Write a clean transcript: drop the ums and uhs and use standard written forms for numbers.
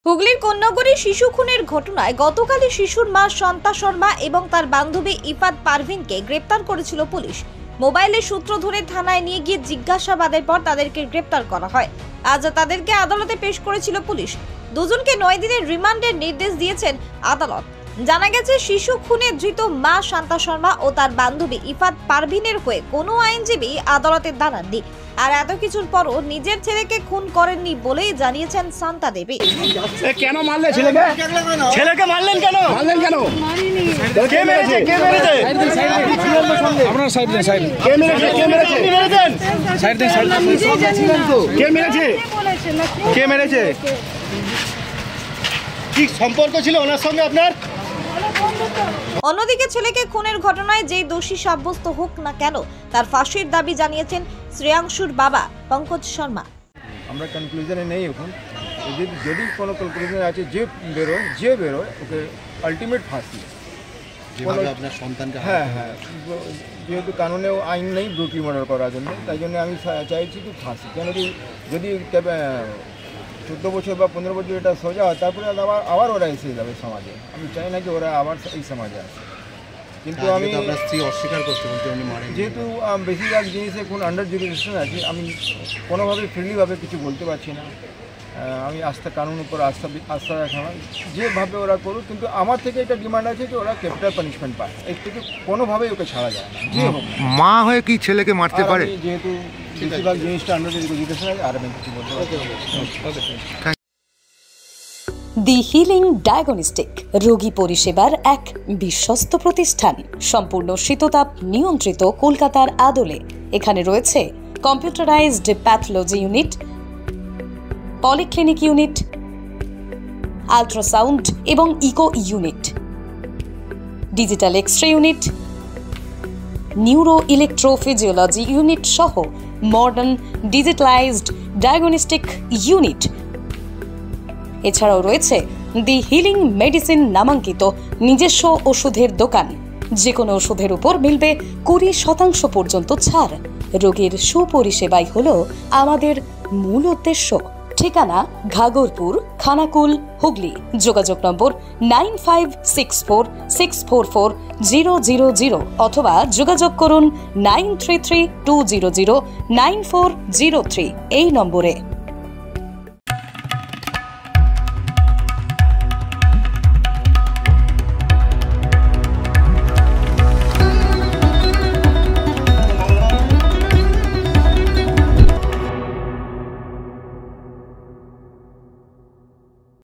হুগলির কন্যাগড়ে শিশু খুনের ঘটনায় গতকালই শিশুর মা শান্তা শর্মা এবং তার বান্ধবী ইফাত পারভিনকে গ্রেপ্তার করেছিল পুলিশ। মোবাইলের সূত্র ধরে থানায় নিয়ে গিয়ে জিজ্ঞাসাবাদের পর তাদেরকে গ্রেপ্তার করা হয়। আজ তাদেরকে আদালতে পেশ করেছিল পুলিশ। দুজনকে 9 দিনের রিমান্ডের নির্দেশ দিয়েছেন আদালত। জানা গেছে, শিশু খুনে ধৃত মা শান্তা শর্মা ও তার বান্ধবী ইফাত পারভিনের হয়ে কোনো আইনজীবী আদালতে দাঁড়াননি। আর এত কিছুর পরও নিজের ছেলেকে খুন করেননি বলেই জানিয়েছেন শান্তা দেবী। কেন মারলে ছেলেকে? ছেলেকে মারলেন কেন? মারলেন কেন? কে মেরেছে? কে মেরেছে? আপনার সাইড দেন, সাইড। কে মেরেছে? কে মেরেছে? আপনি মেরেছেন? সাইড দেন, সাইড দেন। কে মেরেছে? কে মেরেছে? কি সম্পর্ক ছিল ওনার সঙ্গে আপনার? অন্যদিকে ছেলেকে খুনের ঘটনায় যেই দোষী সাব্যস্ত হোক না কেন, তার ফাঁসির দাবি জানিয়েছেন শ্রেয়াংশুর বাবা পঙ্কজ শর্মা। আমরা কনক্লুশনে নেই এখন, যদি কোনো কনক্লুশন আছে যে বেরোয় ওকে আলটিমেট ফাঁসি। আপনার সন্তানকে হ্যাঁ, যেহেতু কানুনেও আইন নেই ব্রুটালি মার্ডার করার জন্য, তাই জন্য আমি চাইছি কি ফাঁসি। কেন কি যদি 14 বছর বা 15 বছর এটা সোজা হয়, তারপরে আবার ওরা এসে যাবে সমাজে। আমি চাই না কি ওরা আবার এই সমাজে আসে। কিন্তু আমি অস্বীকার করতে যেহেতু বেশিরভাগ জিনিসে এখন আন্ডার জুডিশন আছে, আমি কোনোভাবে ফ্রিলিভাবে কিছু বলতে পারছি না। আমি কানুন উপর আস্থা রাখা হয়, যেভাবে ওরা করুক। কিন্তু আমার থেকে এটা ডিমান্ড আছে যে ওরা ক্যাপিটাল পানিশমেন্ট পায়, এর থেকে কোনোভাবেই ওকে ছাড়া যায় না। যে হোক, মা হয়ে কি ছেলেকে মারতে পারে? যেহেতু বেশিরভাগ জিনিসটা আন্ডার জুডিশন আছে, আর আমি কিছু বলতে পারছি। দি হিলিং ডায়াগনস্টিক রোগী পরিষেবার এক বিশ্বস্ত প্রতিষ্ঠান, সম্পূর্ণ শীততাপ নিয়ন্ত্রিত, কলকাতার আদলে। এখানে রয়েছে computerized pathology unit, polyclinic unit, ultrasound এবং echo unit, digital x-ray unit, neuro electrophysiology unit সহ মডার্ন ডিজিটালাইজড ডায়াগনস্টিক ইউনিট। এছাড়াও রয়েছে দি হিলিং মেডিসিন নামাঙ্কিত নিজস্ব ওষুধের দোকান। যে কোনো ওষুধের উপর মিলবে 20% পর্যন্ত ছাড়। রোগীর সুপরিষেবাই হলো আমাদের মূল উদ্দেশ্য। ঠিকানা ঘাগরপুর, খানাকুল, হুগলি। যোগাযোগ নম্বর 9564644000 অথবা যোগাযোগ করুন 9332009403 এই নম্বরে।